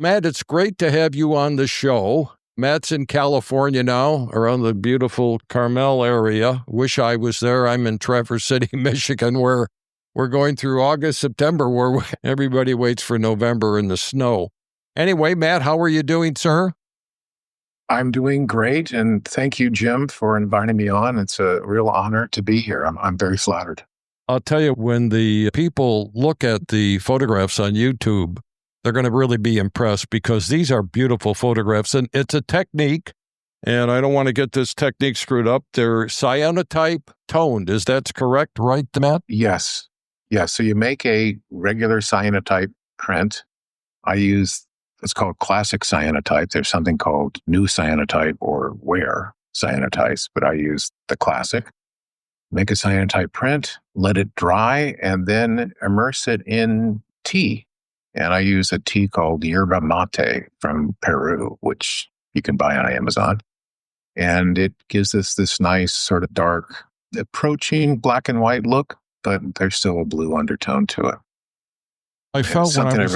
Matt, it's great to have you on the show. Matt's in California now, around the beautiful Carmel area. Wish I was there. I'm in Traverse City, Michigan, where we're going through August, September, where everybody waits for November in the snow. Anyway, Matt, how are you doing, sir? I'm doing great, and thank you, Jim, for inviting me on. It's a real honor to be here. I'm very flattered. I'll tell you, when the people look at the photographs on YouTube, they're going to really be impressed because these are beautiful photographs, and it's a technique, and I don't want to get this technique screwed up. They're cyanotype toned. Is that correct, right, Matt? Yes. So you make a regular cyanotype print. I use it's called classic cyanotype. There's something called new cyanotype or wear cyanotypes, but I use the classic. Make a cyanotype print, let it dry, and then immerse it in tea. And I use a tea called yerba mate from Peru, which you can buy on Amazon. And it gives us this nice sort of dark, approaching black and white look, but there's still a blue undertone to it. I felt when I was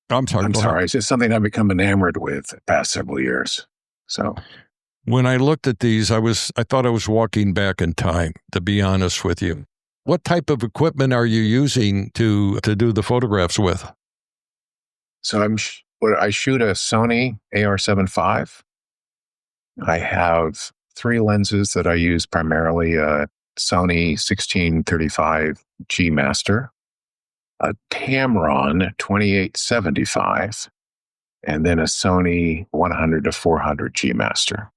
I'm sorry. It's just something I've become enamored with the past several years. So when I looked at these, I thought I was walking back in time, to be honest with you. What type of equipment are you using to do the photographs with? So I shoot a Sony AR7 IV. I have 3 lenses that I use primarily: a Sony 1635 G Master, a Tamron 2875, and then a Sony 100 to 400 G Master.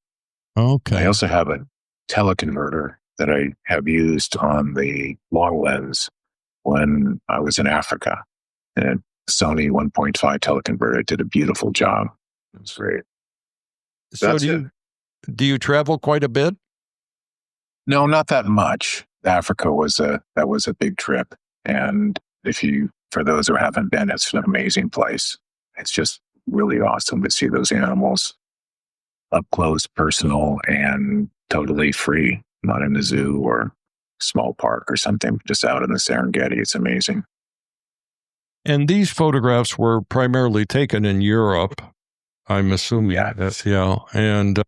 Okay. I also have a teleconverter that I have used on the long lens when I was in Africa. And a Sony 1.5 teleconverter did a beautiful job. It was great. So do you travel quite a bit? No, not that much. Africa was a big trip. And for those who haven't been, it's an amazing place. It's just really awesome to see those animals up close, personal, and totally free, not in a zoo or small park or something, just out in the Serengeti. It's amazing. And these photographs were primarily taken in Europe, I'm assuming. Yeah. And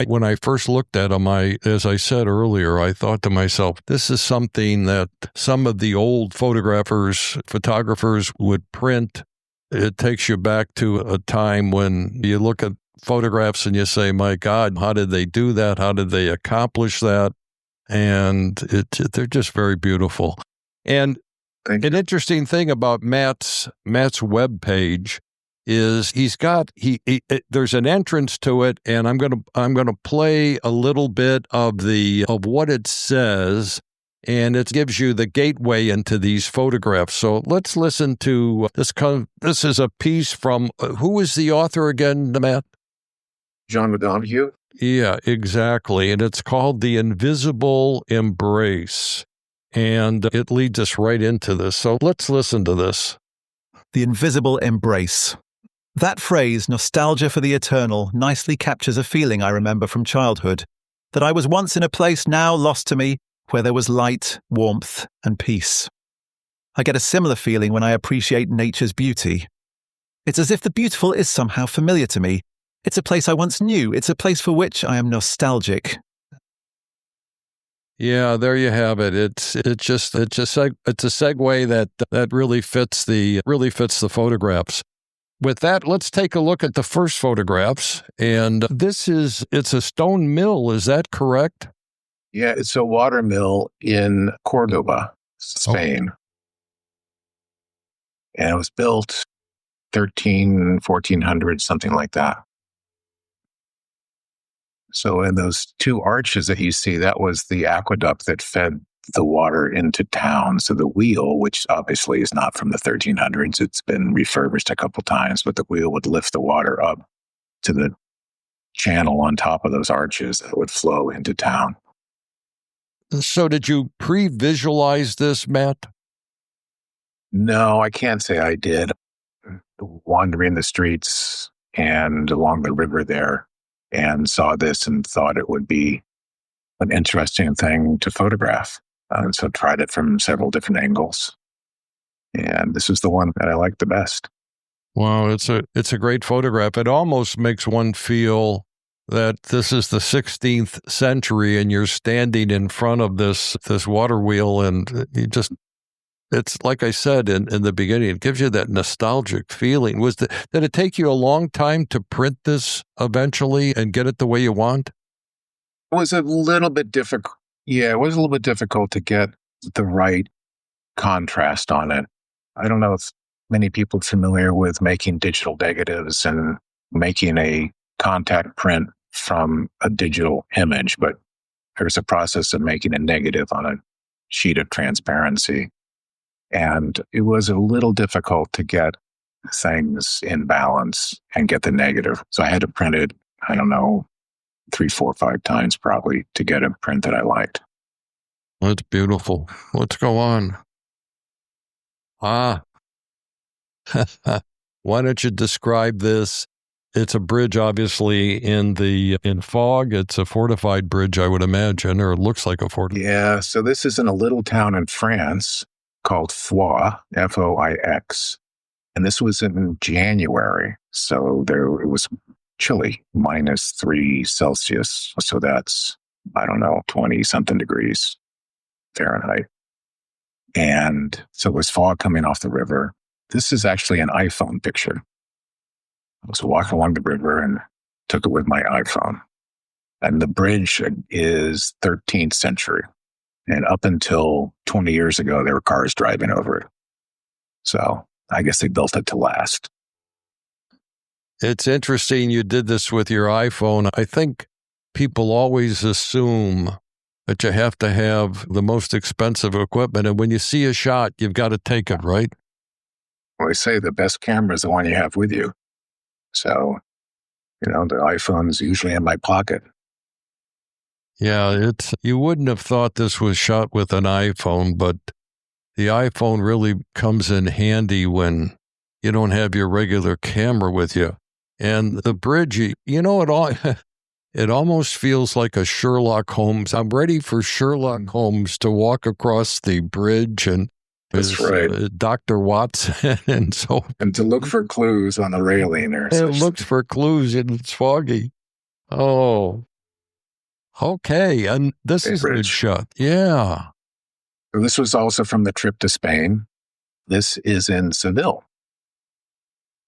when I first looked at them, as I said earlier, I thought to myself, this is something that some of the old photographers would print. It takes you back to a time when you look at photographs and you say, my God, how did they do that? How did they accomplish that? And they're just very beautiful. And an interesting thing about Matt's web page is there's an entrance to it, and I'm gonna play a little bit of what it says, and it gives you the gateway into these photographs. So let's listen to this. This is a piece from who is the author again, Matt? John O'Donohue. Yeah, exactly, and it's called The Invisible Embrace, and it leads us right into this. So let's listen to this. The Invisible Embrace. That phrase, nostalgia for the eternal, nicely captures a feeling I remember from childhood, that I was once in a place now lost to me, where there was light, warmth, and peace. I get a similar feeling when I appreciate nature's beauty. It's as if the beautiful is somehow familiar to me. It's a place I once knew. It's a place for which I am nostalgic. Yeah, there you have it. It's a segue that really fits the photographs. With that, let's take a look at the first photographs. And it's a stone mill. Is that correct? Yeah, it's a water mill in Cordoba, Spain. Oh. And it was built 1400, something like that. So in those 2 arches that you see, that was the aqueduct that fed the water into town. So the wheel, which obviously is not from the 1300s, it's been refurbished a couple times, but the wheel would lift the water up to the channel on top of those arches that would flow into town. So did you pre-visualize this, Matt? No, I can't say I did. Wandering the streets and along the river there, and saw this and thought it would be an interesting thing to photograph. And so tried it from several different angles. And this is the one that I like the best. Wow, it's a great photograph. It almost makes one feel that this is the 16th century and you're standing in front of this water wheel, and it's like I said in the beginning, it gives you that nostalgic feeling. Did it take you a long time to print this eventually and get it the way you want? It was a little bit difficult. Yeah, it was a little bit difficult to get the right contrast on it. I don't know if many people are familiar with making digital negatives and making a contact print from a digital image, but there's a process of making a negative on a sheet of transparency. And it was a little difficult to get things in balance and get the negative. So I had to print it, I don't know, 3, 4, 5 times probably to get a print that I liked. That's beautiful. Let's go on. Why don't you describe this? It's a bridge, obviously, in fog. It's a fortified bridge, I would imagine, or it looks like a fortified. Yeah, so this is in a little town in France called Foix, Foix. And this was in January. So it was chilly, -3 Celsius. So that's, I don't know, 20 something degrees Fahrenheit. And so it was fog coming off the river. This is actually an iPhone picture. I was walking along the river and took it with my iPhone. And the bridge is 13th century. And up until 20 years ago, there were cars driving over it. So I guess they built it to last. It's interesting you did this with your iPhone. I think people always assume that you have to have the most expensive equipment. And when you see a shot, you've got to take it, right? Well, they say the best camera is the one you have with you. So, the iPhone's usually in my pocket. Yeah, you wouldn't have thought this was shot with an iPhone, but the iPhone really comes in handy when you don't have your regular camera with you. And the bridge, it almost feels like a Sherlock Holmes. I'm ready for Sherlock Holmes to walk across the bridge and that's right. Dr. Watson and to look for clues on the railing or something. It looks for clues and it's foggy. Oh, okay. And this is a good shot. Yeah. So this was also from the trip to Spain. This is in Seville.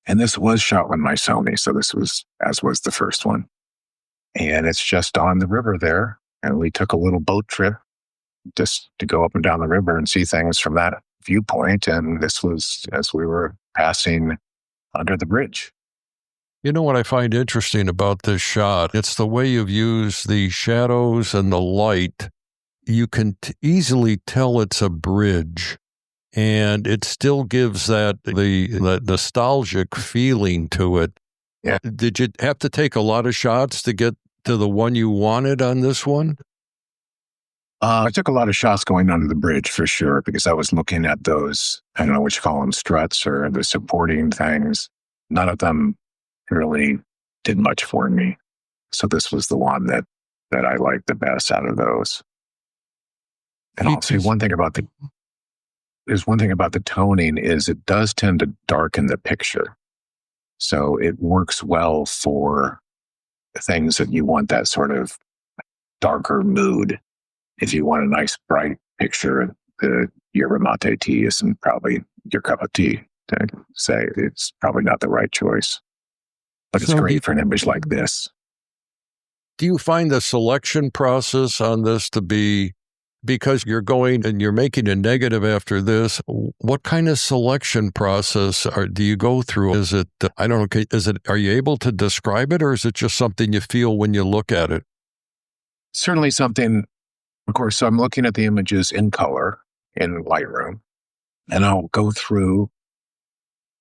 And this was shot with my Sony. So this was, as was the first one. And it's just on the river there. And we took a little boat trip just to go up and down the river and see things from that viewpoint. And this was as we were passing under the bridge. You know what I find interesting about this shot? It's the way you've used the shadows and the light. You can easily tell it's a bridge, and it still gives that nostalgic feeling to it. Yeah. Did you have to take a lot of shots to get to the one you wanted on this one? I took a lot of shots going under the bridge for sure, because I was looking at those, I don't know what you call them, struts or the supporting things. None of them really did much for me. So this was the one that I liked the best out of those. And I'll say there's one thing about the toning is it does tend to darken the picture. So it works well for things that you want that sort of darker mood. If you want a nice bright picture, the yerba mate tea isn't probably your cup of tea. To say it's probably not the right choice, but it's great for an image like this. Do you find the selection process on this to be, because you're going and you're making a negative after this, what kind of selection process do you go through? Is it, I don't know, are you able to describe it, or is it just something you feel when you look at it? Certainly something. Of course, so I'm looking at the images in color in Lightroom, and I'll go through.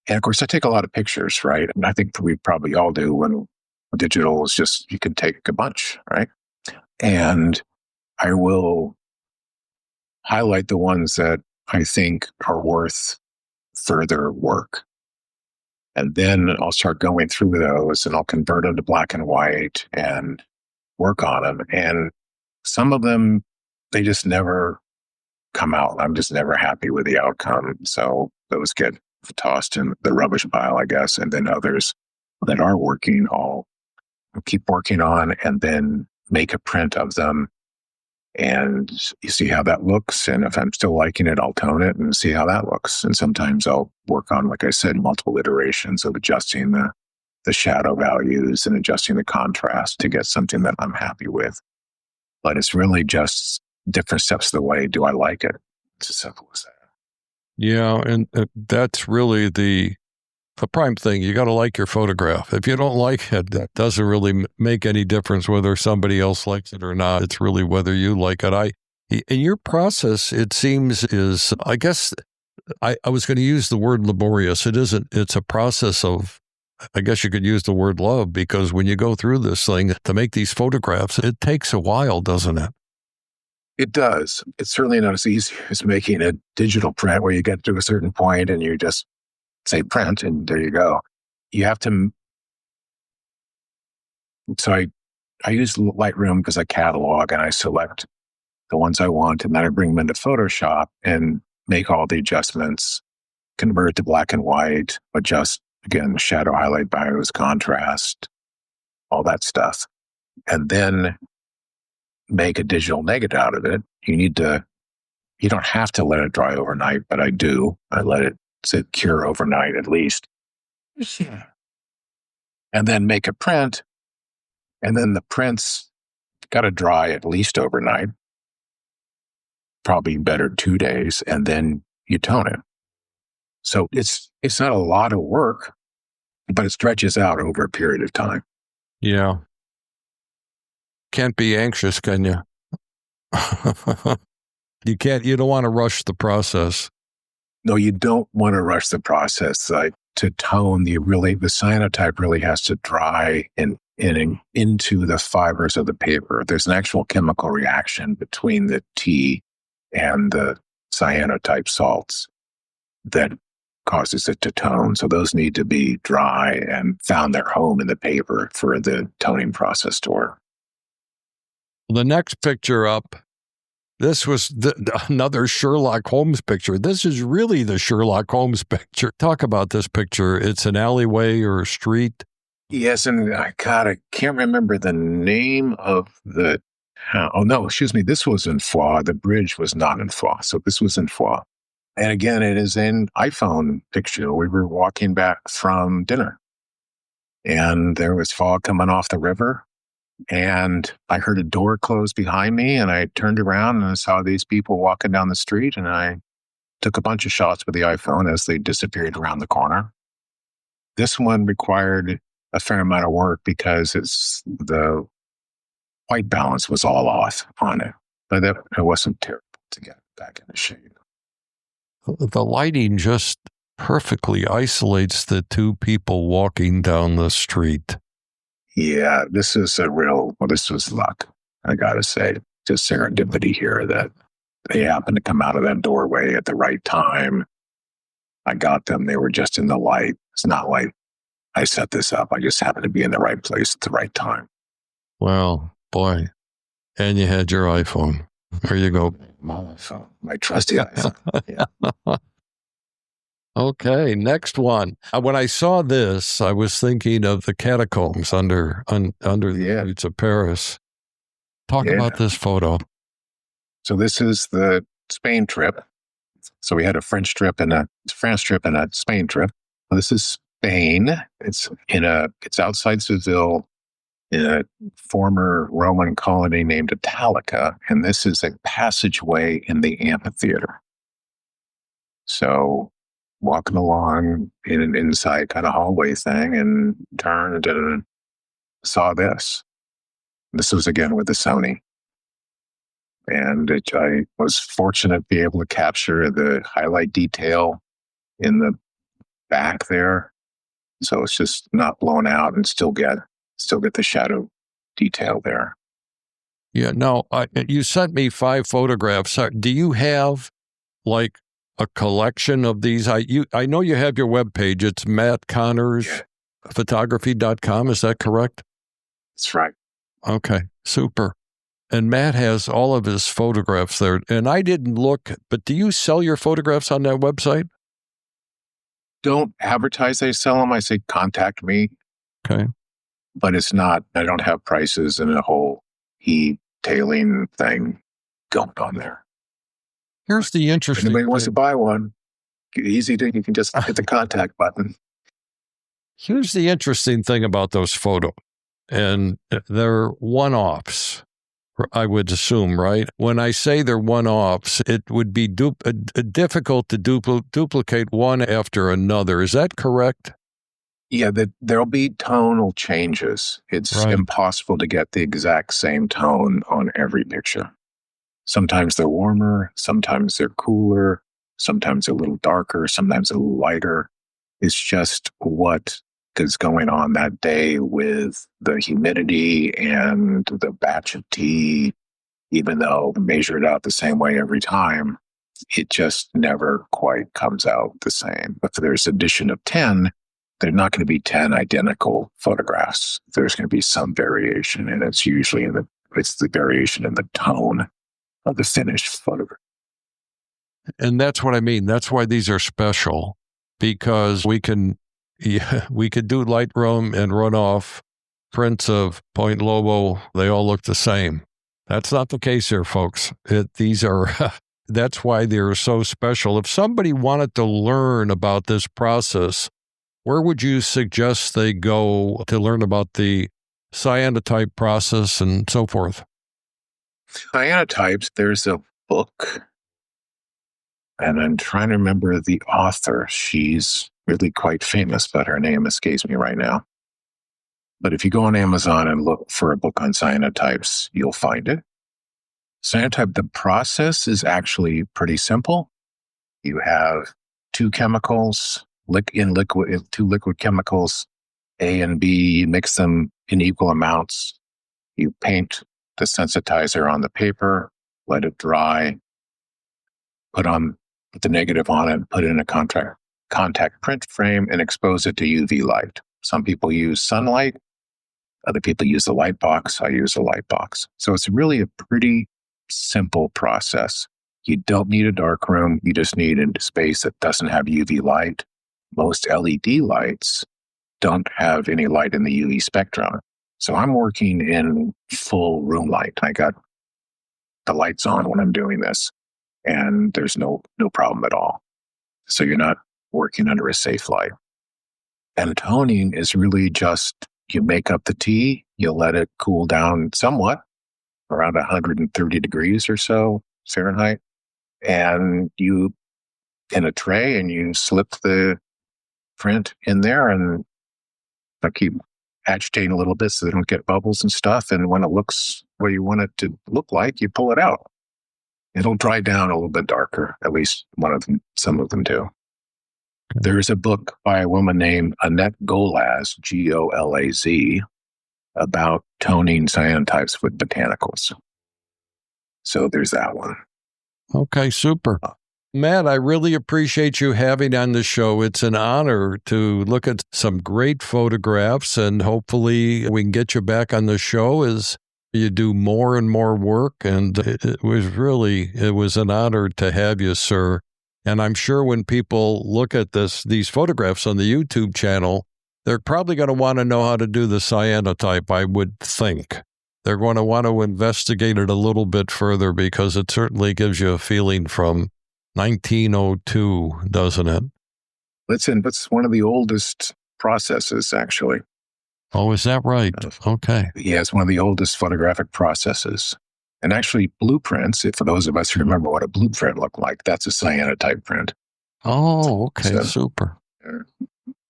And of course, I take a lot of pictures, right? And I think we probably all do when digital is just, you can take a bunch, right? And I will highlight the ones that I think are worth further work. And then I'll start going through those and I'll convert them to black and white and work on them. And some of them, they just never come out. I'm just never happy with the outcome. So those get tossed in the rubbish pile, I guess. And then others that are working, I'll keep working on and then make a print of them. And you see how that looks. And if I'm still liking it, I'll tone it and see how that looks. And sometimes I'll work on, like I said, multiple iterations of adjusting the shadow values and adjusting the contrast to get something that I'm happy with. But it's really just different steps of the way. Do I like it? It's as simple as that. Yeah, and that's really the prime thing. You got to like your photograph. If you don't like it, that doesn't really make any difference whether somebody else likes it or not. It's really whether you like it. In your process, it seems is, I guess, I was going to use the word laborious. It isn't. It's a process of, I guess you could use the word love, because when you go through this thing to make these photographs, it takes a while, doesn't it? It does. It's certainly not as easy as making a digital print where you get to a certain point and you just say print and there you go. You have to. So I use Lightroom because I catalog and I select the ones I want, and then I bring them into Photoshop and make all the adjustments, convert it to black and white, adjust, again, shadow, highlight, values, contrast, all that stuff. And then make a digital negative out of it. You don't have to let it dry overnight, but I do. I let it sit cure overnight at least. And then make a print. And then the print's got to dry at least overnight, probably better 2 days, and then you tone it. So it's not a lot of work, but it stretches out over a period of time. Yeah. Can't be anxious, can you? You don't want to rush the process. No, you don't want to rush the process. To tone, the cyanotype really has to dry and into the fibers of the paper. There's an actual chemical reaction between the tea and the cyanotype salts that causes it to tone. So those need to be dry and found their home in the paper for the toning process to work. The next picture up, this was another Sherlock Holmes picture. This is really the Sherlock Holmes picture. Talk about this picture. It's an alleyway or a street. Yes, and I can't remember the name of the town. Oh, no, excuse me. This was in Foix. The bridge was not in Foix. So this was in Foix. And again, it is an iPhone picture. We were walking back from dinner, and there was fog coming off the river. And I heard a door close behind me, and I turned around and I saw these people walking down the street, and I took a bunch of shots with the iPhone as they disappeared around the corner. This one required a fair amount of work because the white balance was all off on it, but it wasn't terrible to get back in the shade. The lighting just perfectly isolates the two people walking down the street. Yeah, this was luck, I gotta say. Just serendipity here that they happened to come out of that doorway at the right time. I got them. They were just in the light. It's not like I set this up. I just happened to be in the right place at the right time. Well, boy. And you had your iPhone. There you go. My iPhone. My trusty iPhone. Yeah. Okay, next one. When I saw this, I was thinking of the catacombs under the streets of Paris. Talk about this photo. So this is the Spain trip. So we had a French trip and a France trip and a Spain trip. This is Spain. It's outside Seville in a former Roman colony named Italica, and this is a passageway in the amphitheater. So walking along in an inside kind of hallway thing and turned and saw this. This was again with the Sony. And I was fortunate to be able to capture the highlight detail in the back there. So it's just not blown out and still get the shadow detail there. Yeah, no, you sent me 5 photographs. Do you have like a collection of these? I know you have your webpage. It's mattconnorsphotography.com. Is that correct? That's right. Okay, super. And Matt has all of his photographs there. And I didn't look, but do you sell your photographs on that website? Don't advertise they sell them. I say contact me. Okay. But it's not, I don't have prices and a whole e-tailing thing going on there. Here's the If interesting anybody wants to thing. buy one, you can just hit the contact button. Here's the interesting thing about those photos. And they're one-offs, I would assume, right? When I say they're one-offs, it would be difficult to duplicate one after another. Is that correct? Yeah, there'll be tonal changes. It's Right. impossible to get the exact same tone on every picture. Sometimes they're warmer, sometimes they're cooler, sometimes they're a little darker, sometimes a little lighter. It's just what is going on that day with the humidity and the batch of tea. Even though measured out the same way every time, it just never quite comes out the same. If there's addition of 10, there's not going to be 10 identical photographs. There's going to be some variation, and it's usually it's the variation in the tone of the finished photograph. And that's what I mean. That's why these are special, because we could do Lightroom and run off prints of Point Lobo. They all look the same. That's not the case here, folks. These are, that's why they're so special. If somebody wanted to learn about this process, where would you suggest they go to learn about the cyanotype process and so forth? Cyanotypes, there's a book, and I'm trying to remember the author. She's really quite famous, but her name escapes me right now. But if you go on Amazon and look for a book on cyanotypes, you'll find it. Cyanotype, the process is actually pretty simple. You have two chemicals, two liquid chemicals, A and B. You mix them in equal amounts. You paint the sensitizer on the paper, let it dry, put the negative on it, put it in a contact print frame, and expose it to UV light. Some people use sunlight. Other people use the light box. I use a light box. So it's really a pretty simple process. You don't need a dark room. You just need a space that doesn't have UV light. Most LED lights don't have any light in the UV spectrum. So I'm working in full room light. I got the lights on when I'm doing this, and there's no problem at all. So you're not working under a safe light. And toning is really just, you make up the tea, you let it cool down somewhat, around 130 degrees or so Fahrenheit, and you in a tray, and you slip the print in there, and I keep agitating a little bit so they don't get bubbles and stuff. And when it looks where you want it to look like, you pull it out. It'll dry down a little bit darker, at least some of them do. There's a book by a woman named Annette Golaz, Golaz, about toning cyanotypes with botanicals. So there's that one. Okay, super. Matt, I really appreciate you having on the show. It's an honor to look at some great photographs, and hopefully we can get you back on the show as you do more and more work. And it was an honor to have you, sir. And I'm sure when people look at these photographs on the YouTube channel, they're probably going to want to know how to do the cyanotype, I would think. They're going to want to investigate it a little bit further, because it certainly gives you a feeling from 1902, doesn't it? It's one of the oldest processes, actually. Oh, is that right? Okay. Yeah, it's one of the oldest photographic processes. And actually, blueprints, for those of us who remember what a blueprint looked like, that's a cyanotype print. Oh, okay, super.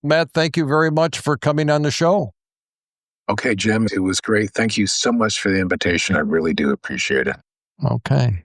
Matt, thank you very much for coming on the show. Okay, Jim, it was great. Thank you so much for the invitation. I really do appreciate it. Okay.